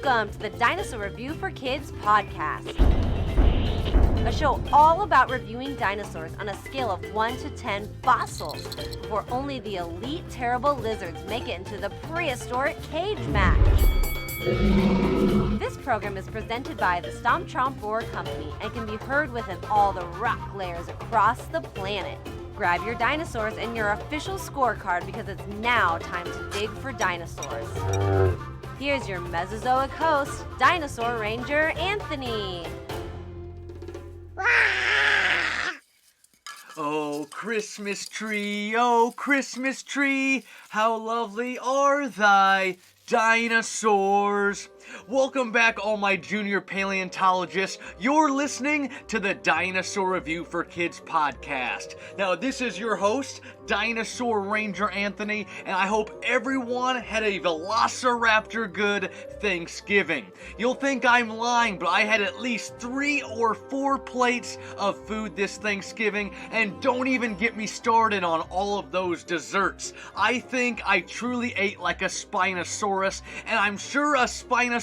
Welcome to the Dinosaur Review for Kids podcast, a show all about reviewing dinosaurs on a scale of 1 to 10 fossils, before only the elite terrible lizards make it into the prehistoric cage match. This program is presented by the Stomp Chomp Roar Company and can be heard within all the rock layers across the planet. Grab your dinosaurs and your official scorecard because it's now time to dig for dinosaurs. Here's your Mesozoic host, Dinosaur Ranger Anthony. Oh, Christmas tree, how lovely are thy dinosaurs. Welcome back, all my junior paleontologists. You're listening to the Dinosaur Review for Kids podcast. Now, this is your host, Dinosaur Ranger Anthony, and I hope everyone had a Velociraptor good Thanksgiving. You'll think I'm lying, but I had at least 3 or 4 plates of food this Thanksgiving, and don't even get me started on all of those desserts. I think I truly ate like a Spinosaurus, and I'm sure a Spinosaurus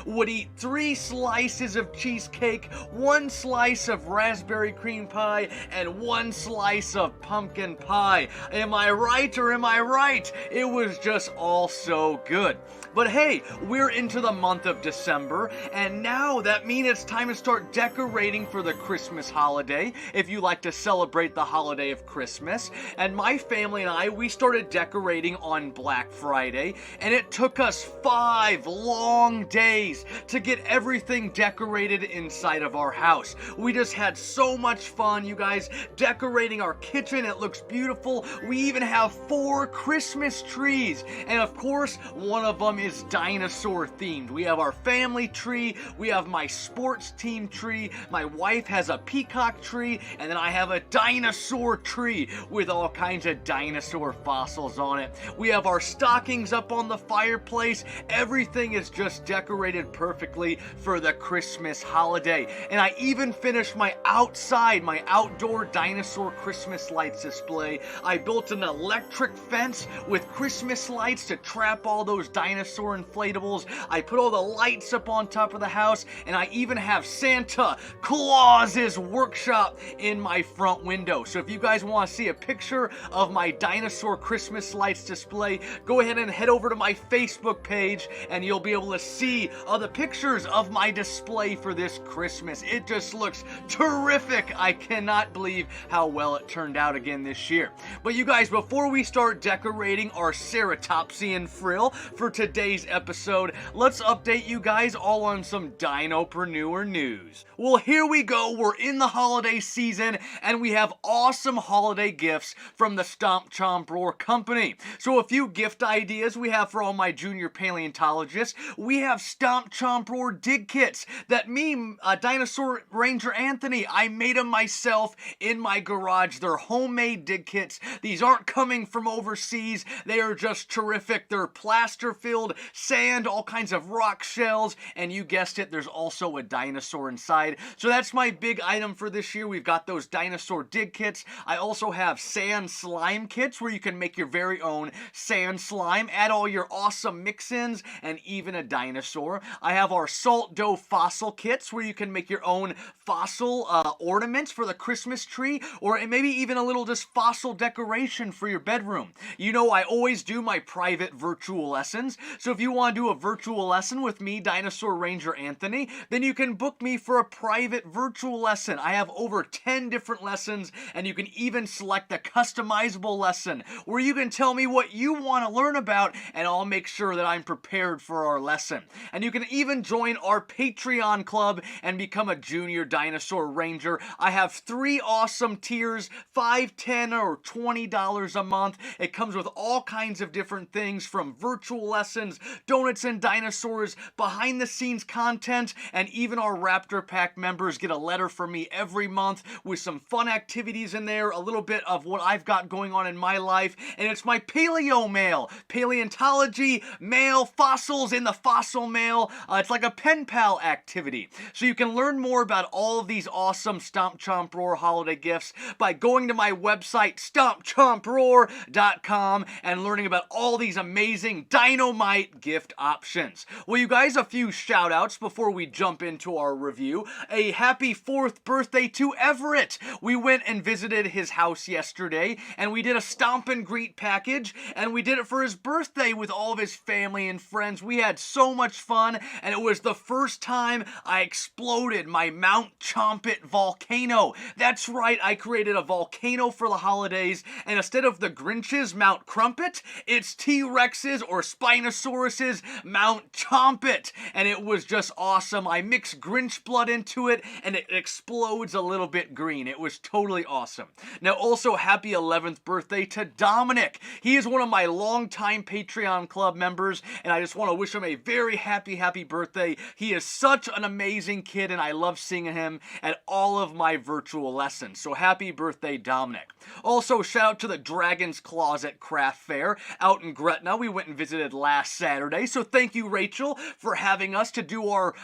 would eat 3 slices of cheesecake, 1 slice of raspberry cream pie, and 1 slice of pumpkin pie. Am I right or am I right? It was just all so good. But hey, we're into the month of December, and now that means it's time to start decorating for the Christmas holiday, if you like to celebrate the holiday of Christmas. And my family and I, we started decorating on Black Friday, and it took us 5 long days to get everything decorated inside of our house. We just had so much fun, you guys, decorating our kitchen. It looks beautiful. We even have 4 Christmas trees, and of course, one of them is dinosaur themed. We have our family tree, we have my sports team tree, my wife has a peacock tree, and then I have a dinosaur tree with all kinds of dinosaur fossils on it. We have our stockings up on the fireplace. Everything is just decorated perfectly for the Christmas holiday. And I even finished my outdoor dinosaur Christmas lights display. I built an electric fence with Christmas lights to trap all those dinosaur inflatables. I put all the lights up on top of the house, and I even have Santa Claus's workshop in my front window. So if you guys want to see a picture of my dinosaur Christmas lights display, go ahead and head over to my Facebook page, and you'll be able to see the pictures of my display for this Christmas. It just looks terrific. I cannot believe how well it turned out again this year. But you guys, before we start decorating our Ceratopsian frill for today's episode, let's update you guys all on some dinopreneur news. Well, here we go. We're in the holiday season, and we have awesome holiday gifts from the Stomp Chomp Roar Company. So a few gift ideas we have for all my junior paleontologists. We have Stomp Chomp Roar dig kits that me, Dinosaur Ranger Anthony, I made them myself in my garage. They're homemade dig kits. These aren't coming from overseas. They are just terrific. They're plaster filled, sand, all kinds of rock shells, and you guessed it, there's also a dinosaur inside. So that's my big item for this year. We've got those dinosaur dig kits. I also have sand slime kits where you can make your very own sand slime, add all your awesome mix-ins, and even a dinosaur. I have our salt dough fossil kits where you can make your own fossil ornaments for the Christmas tree, or maybe even a little just fossil decoration for your bedroom. You know, I always do my private virtual lessons, so if you want to do a virtual lesson with me, Dinosaur Ranger Anthony, then you can book me for a private virtual lesson. I have over 10 different lessons, and you can even select a customizable lesson where you can tell me what you want to learn about, and I'll make sure that I'm prepared for our lesson. And you can even join our Patreon club and become a junior dinosaur ranger. I have 3 awesome tiers, $5, $10, or $20 a month. It comes with all kinds of different things from virtual lessons, donuts and dinosaurs, behind the scenes content, and even our Raptor Pack members get a letter from me every month with some fun activities in there, a little bit of what I've got going on in my life, and it's my paleo mail, paleontology mail, fossils in the fossil mail. It's like a pen pal activity. So you can learn more about all of these awesome Stomp Chomp Roar holiday gifts by going to my website, stompchomproar.com, and learning about all these amazing dynamite night gift options. Well, you guys, a few shout outs before we jump into our review. A happy 4th birthday to Everett. We went and visited his house yesterday, and we did a stomp and greet package, and we did it for his birthday with all of his family and friends. We had so much fun, and it was the first time I exploded my Mount Chompit volcano. That's right, I created a volcano for the holidays, and instead of the Grinch's Mount Crumpet, it's T-Rex's or Spinosaurus's Mount Chompit, and it was just awesome. I mixed Grinch blood into it, and it explodes a little bit green. It was totally awesome. Now, also happy 11th birthday to Dominic. He is one of my longtime Patreon club members, and I just want to wish him a very happy birthday. He is such an amazing kid, and I love seeing him at all of my virtual lessons. So happy birthday, Dominic. Also, shout out to the Dragon's Closet Craft Fair out in Gretna. We went and visited last Saturday. So thank you, Rachel, for having us to do our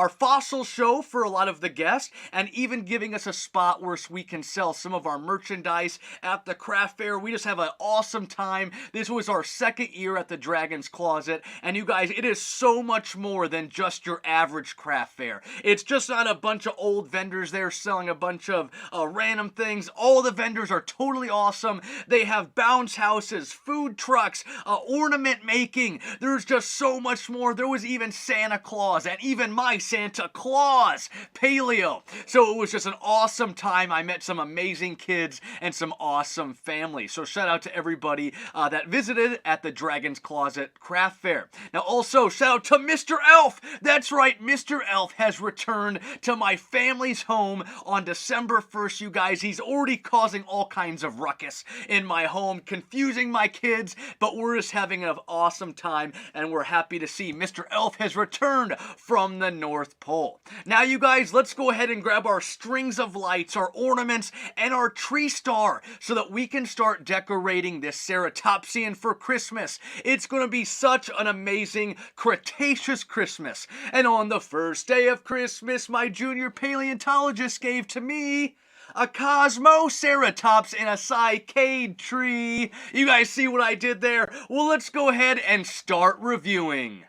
fossil show for a lot of the guests, and even giving us a spot where we can sell some of our merchandise at the craft fair. We just have an awesome time. This was our 2nd year at the Dragon's Closet, and you guys, it is so much more than just your average craft fair. It's just not a bunch of old vendors there selling a bunch of random things. All the vendors are totally awesome. They have bounce houses, food trucks, ornament making. There's just so much more. There was even Santa Claus, and even my Santa Claus, Paleo. So it was just an awesome time. I met some amazing kids and some awesome families. So shout out to everybody that visited at the Dragon's Closet Craft Fair. Now also shout out to Mr. Elf. That's right, Mr. Elf has returned to my family's home on December 1st, you guys. He's already causing all kinds of ruckus in my home, confusing my kids, but we're just having an awesome time, and we're happy to see Mr. Elf has returned from the North Pole. Now, you guys, let's go ahead and grab our strings of lights, our ornaments, and our tree star so that we can start decorating this Ceratopsian for Christmas. It's going to be such an amazing Cretaceous Christmas. And on the first day of Christmas, my junior paleontologist gave to me a Kosmoceratops in a cycad tree. You guys see what I did there? Well, let's go ahead and start reviewing.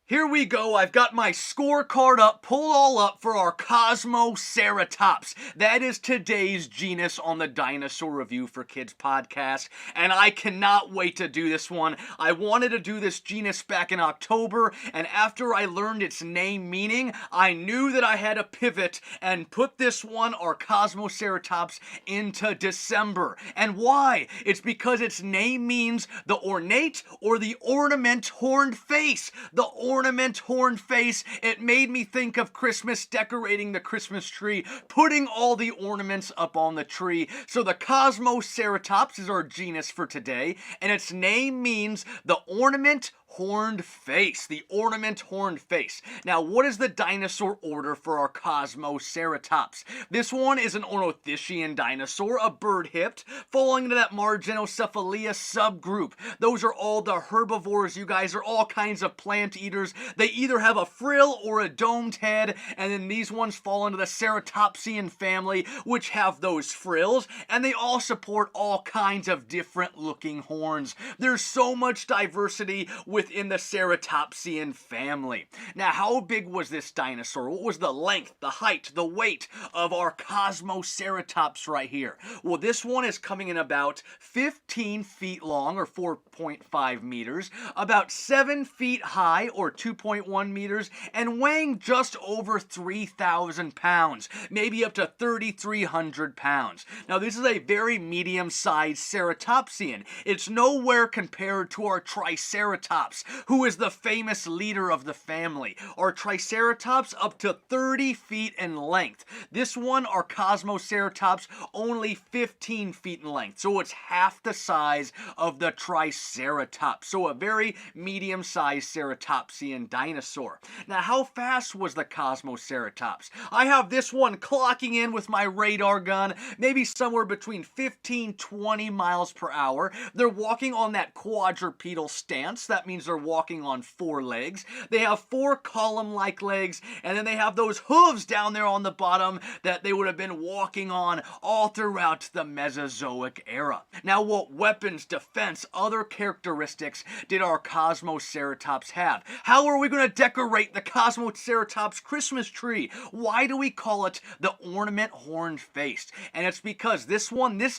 Here we go. I've got my scorecard up, pulled all up for our Kosmoceratops. That is today's genus on the Dinosaur Review for Kids podcast, and I cannot wait to do this one. I wanted to do this genus back in October, and after I learned its name meaning, I knew that I had to pivot and put this one, our Kosmoceratops, into December. And why? It's because its name means the ornate or the ornament horned face. The Ornament Horned Face. It made me think of Christmas, decorating the Christmas tree, putting all the ornaments up on the tree. So the Kosmoceratops is our genus for today, and its name means the ornament horned face, the ornament horned face. Now, what is the dinosaur order for our Kosmoceratops? This one is an ornithischian dinosaur, a bird-hipped, falling into that Marginocephalia subgroup. Those are all the herbivores, you guys, are all kinds of plant eaters. They either have a frill or a domed head, and then these ones fall into the Ceratopsian family, which have those frills, and they all support all kinds of different looking horns. There's so much diversity within the Ceratopsian family. Now, how big was this dinosaur? What was the length, the height, the weight of our Kosmoceratops right here? Well, this one is coming in about 15 feet long, or 4.5 meters, about 7 feet high, or 2.1 meters, and weighing just over 3,000 pounds, maybe up to 3,300 pounds. Now, this is a very medium-sized Ceratopsian. It's nowhere compared to our Triceratops, who is the famous leader of the family. Our Triceratops up to 30 feet in length. This one, our Kosmoceratops, only 15 feet in length. So it's half the size of the Triceratops. So a very medium-sized Ceratopsian dinosaur. Now, how fast was the Kosmoceratops? I have this one clocking in with my radar gun, maybe somewhere between 15-20 miles per hour. They're walking on that quadrupedal stance. That means means they're walking on 4 legs. They have 4 column-like legs, and then they have those hooves down there on the bottom that they would have been walking on all throughout the Mesozoic era. Now, what weapons, defense, other characteristics did our Kosmoceratops have? How are we going to decorate the Kosmoceratops Christmas tree? Why do we call it the Ornament Horned Face? And it's because this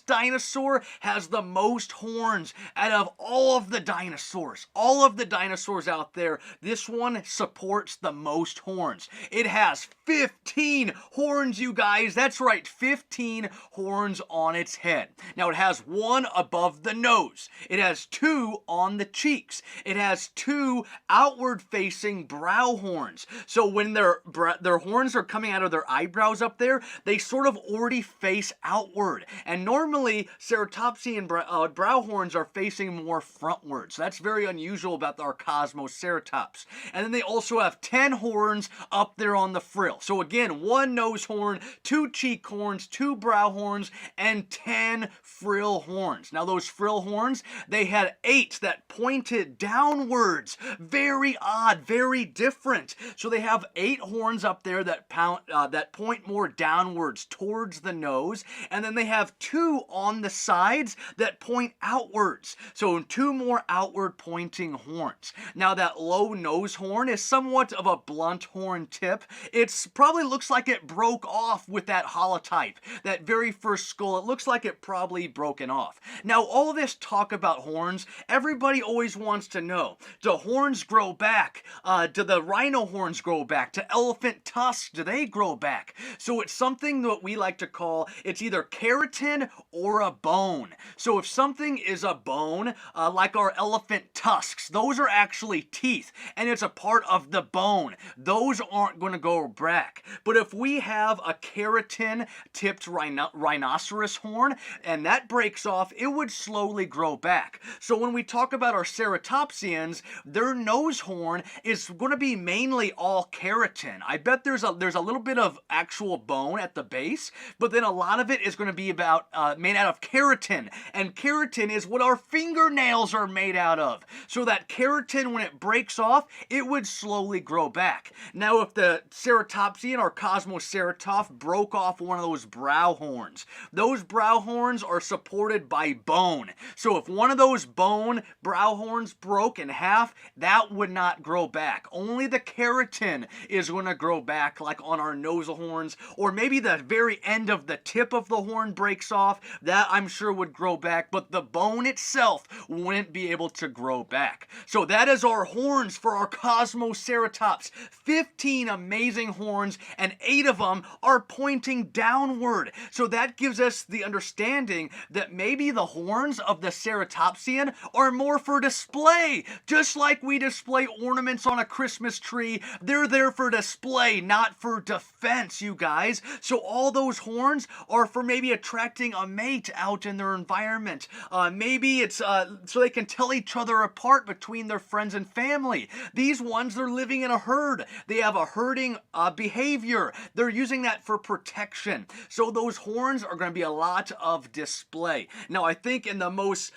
dinosaur has the most horns out of all of the dinosaurs. All of the dinosaurs out there, this one supports the most horns. It has 15 horns, you guys. That's right, 15 horns on its head. Now, it has 1 above the nose. It has 2 on the cheeks. It has 2 outward-facing brow horns. So when their horns are coming out of their eyebrows up there, they sort of already face outward. And normally, Ceratopsian brow horns are facing more frontwards. So that's very unusual about our Kosmoceratops. And then they also have 10 horns up there on the frill. So again, 1 nose horn, 2 cheek horns, 2 brow horns, and 10 frill horns. Now those frill horns, they had 8 that pointed downwards. Very odd, very different. So they have 8 horns up there that point more downwards towards the nose, and then they have 2 on the sides that point outwards. So 2 more outward pointing horns. Now that low nose horn is somewhat of a blunt horn tip. It's probably looks like it broke off with that holotype. That very first skull, it looks like it probably broken off. Now all this talk about horns, everybody always wants to know, do horns grow back? Do the rhino horns grow back? Do elephant tusks, do they grow back? So it's something that we like to call, it's either keratin or a bone. So if something is a bone, like our elephant tusks, those are actually teeth, and it's a part of the bone. Those aren't going to go back. But if we have a keratin-tipped rhinoceros horn, and that breaks off, it would slowly grow back. So when we talk about our Ceratopsians, their nose horn is going to be mainly all keratin. I bet there's a little bit of actual bone at the base, but then a lot of it is going to be made out of keratin, and keratin is what our fingernails are made out of. So that keratin, when it breaks off, it would slowly grow back. Now, if the Ceratopsian or Kosmoceratops broke off one of those brow horns, those brow horns are supported by bone. So if one of those brow horns broke in half, that would not grow back. Only the keratin is going to grow back, like on our nasal horns, or maybe the very end of the tip of the horn breaks off. That I'm sure would grow back, but the bone itself wouldn't be able to grow back. So that is our horns for our Kosmoceratops. 15 amazing horns, and 8 of them are pointing downward. So that gives us the understanding that maybe the horns of the Ceratopsian are more for display. Just like we display ornaments on a Christmas tree, they're there for display, not for defense, you guys. So all those horns are for maybe attracting a mate out in their environment. Maybe it's so they can tell each other apart between their friends and family. These ones, they're living in a herd. They have a herding behavior. They're using that for protection. So those horns are going to be a lot of display. Now, I think in the most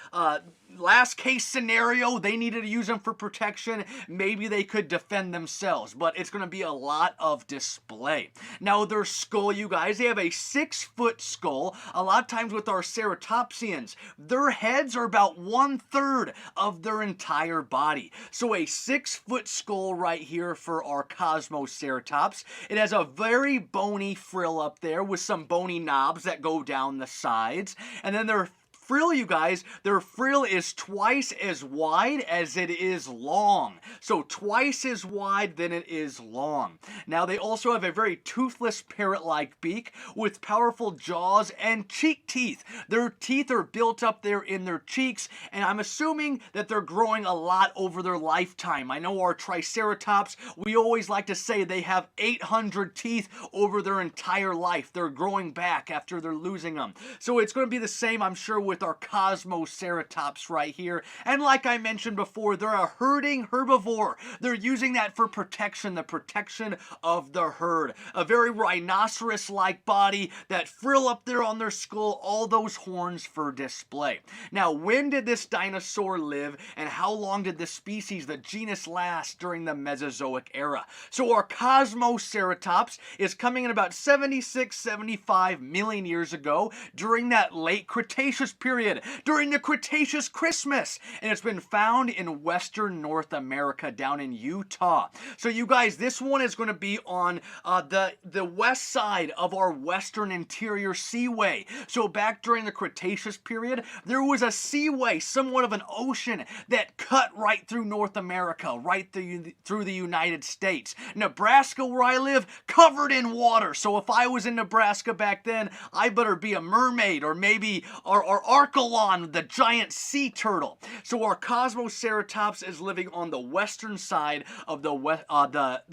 last case scenario, they needed to use them for protection. Maybe they could defend themselves, but it's going to be a lot of display. Now, their skull, you guys, they have a 6-foot skull. A lot of times with our Ceratopsians, their heads are about 1/3 of their entire body. So a 6-foot skull right here for our Kosmoceratops. It has a very bony frill up there with some bony knobs that go down the sides. And then their frill, you guys, their frill is twice as wide as it is long. So twice as wide than it is long. Now, they also have a very toothless parrot-like beak with powerful jaws and cheek teeth. Their teeth are built up there in their cheeks, and I'm assuming that they're growing a lot over their lifetime. I know our Triceratops, we always like to say they have 800 teeth over their entire life. They're growing back after they're losing them. So it's going to be the same, I'm sure, with with our Kosmoceratops right here. And like I mentioned before, they're a herding herbivore. They're using that for protection, the protection of the herd. A very rhinoceros-like body, that frill up there on their skull, all those horns for display. Now, when did this dinosaur live, and how long did the species, the genus, last during the Mesozoic era? So our Kosmoceratops is coming in about 76-75 million years ago, during that late Cretaceous period, during the Cretaceous Christmas, and it's been found in western North America, down in Utah. So you guys, this one is going to be on the west side of our western interior seaway. So back during the Cretaceous period, there was a seaway, somewhat of an ocean, that cut right through North America, right through the United States. Nebraska, where I live, covered in water. So if I was in Nebraska back then, I better be a mermaid, or maybe our Archelon, the giant sea turtle. So our Kosmoceratops is living on the western side of the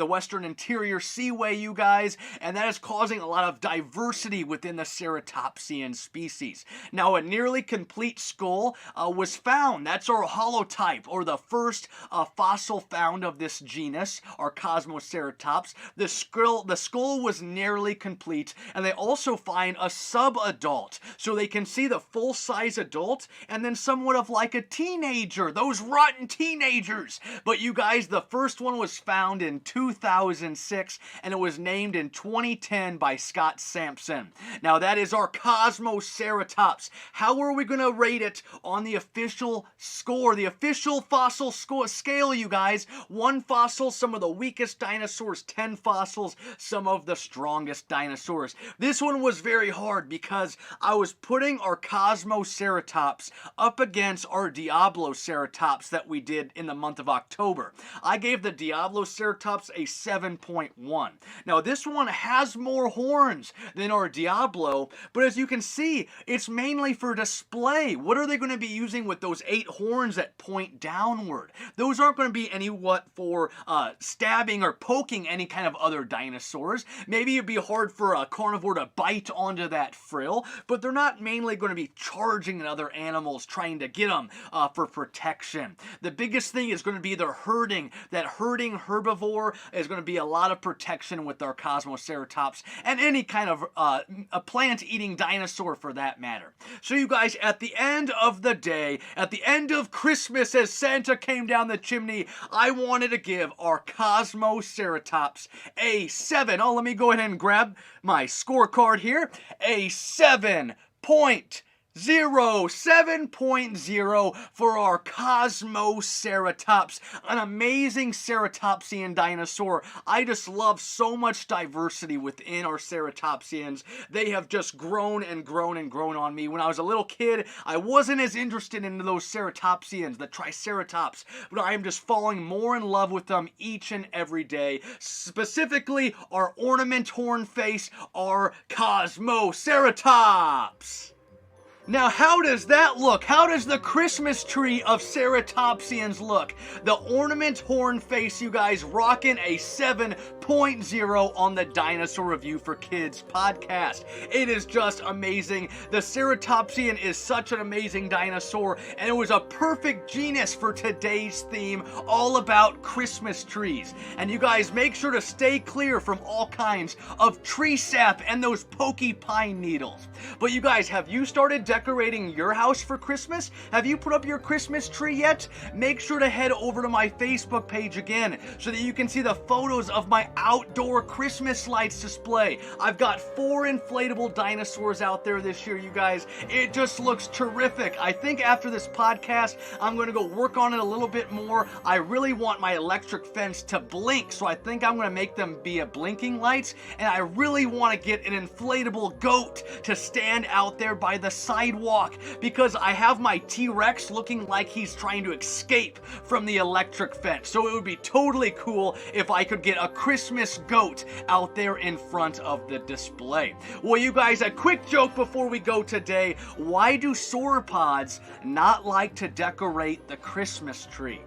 western interior seaway, you guys, and that is causing a lot of diversity within the Ceratopsian species. Now, a nearly complete skull was found. That's our holotype, or the first fossil found of this genus, our Kosmoceratops. The skull was nearly complete, and they also find a subadult, so they can see the full-size adult and then somewhat of like a teenager, those rotten teenagers. But you guys, the first one was found in 2006, and it was named in 2010 by Scott Sampson. Now, that is our Kosmoceratops. How are we going to rate it on the official score, the official fossil scale, you guys? 1 fossil, some of the weakest dinosaurs, 10 fossils, some of the strongest dinosaurs. This one was very hard because I was putting our Kosmoceratops up against our Diabloceratops that we did in the month of October. I gave the Diabloceratops a 7.1. Now, this one has more horns than our Diablo, but as you can see, it's mainly for display. What are they going to be using with those 8 horns that point downward? Those aren't going to be for stabbing or poking any kind of other dinosaurs. Maybe it'd be hard for a carnivore to bite onto that frill, but they're not mainly going to be charging at other animals, trying to get them for protection. The biggest thing is going to be their herding. That herding herbivore is going to be a lot of protection with our Kosmoceratops, and any kind of a plant-eating dinosaur for that matter. So you guys, at the end of the day, at the end of Christmas, as Santa came down the chimney, I wanted to give our Kosmoceratops a 7. Oh, let me go ahead and grab my scorecard here. A 7.0 for our Kosmoceratops, an amazing Ceratopsian dinosaur. I just love so much diversity within our Ceratopsians. They have just grown and grown and grown on me. When I was a little kid, I wasn't as interested in those Ceratopsians, the Triceratops, but I am just falling more in love with them each and every day. Specifically, our Ornament Horned Face, our Kosmoceratops. Now, how does that look? How does the Christmas tree of Ceratopsians look? The Ornament Horned Face, you guys, rocking a 7.0 on the Dinosaur Review for Kids podcast. It is just amazing. The Ceratopsian is such an amazing dinosaur, and it was a perfect genus for today's theme, all about Christmas trees. And you guys, make sure to stay clear from all kinds of tree sap and those pokey pine needles. But you guys, have you started decorating your house for Christmas? Have you put up your Christmas tree yet? Make sure to head over to my Facebook page again so that you can see the photos of my outdoor Christmas lights display. I've got 4 inflatable dinosaurs out there this year, you guys. It just looks terrific. I think after this podcast, I'm going to go work on it a little bit more. I really want my electric fence to blink, so I think I'm going to make them be a blinking lights, and I really want to get an inflatable goat to stand out there by the sidewalk, because I have my T-Rex looking like he's trying to escape from the electric fence. So it would be totally cool if I could get a Christmas goat out there in front of the display. Well, you guys, a quick joke before we go today. Why do sauropods not like to decorate the Christmas tree?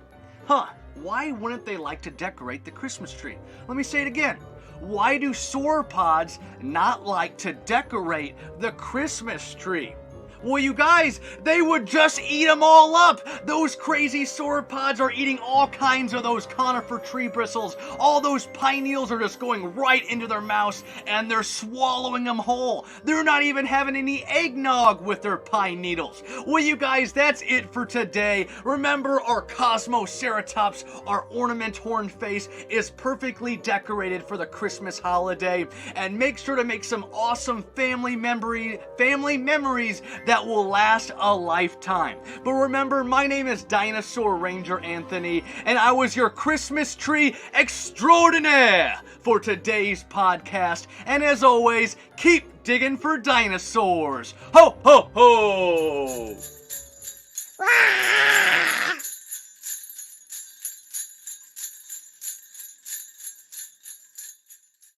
Why wouldn't they like to decorate the Christmas tree? Let me say it again. Why do sauropods not like to decorate the Christmas tree? Well, you guys, they would just eat them all up. Those crazy sauropods are eating all kinds of those conifer tree bristles. All those pine needles are just going right into their mouths, and they're swallowing them whole. They're not even having any eggnog with their pine needles. Well, you guys, that's it for today. Remember, our Kosmoceratops, our Ornament Horned Face, is perfectly decorated for the Christmas holiday. And make sure to make some awesome family memories that will last a lifetime. But remember, my name is Dinosaur Ranger Anthony, and I was your Christmas tree extraordinaire for today's podcast. And as always, keep digging for dinosaurs. Ho, ho, ho!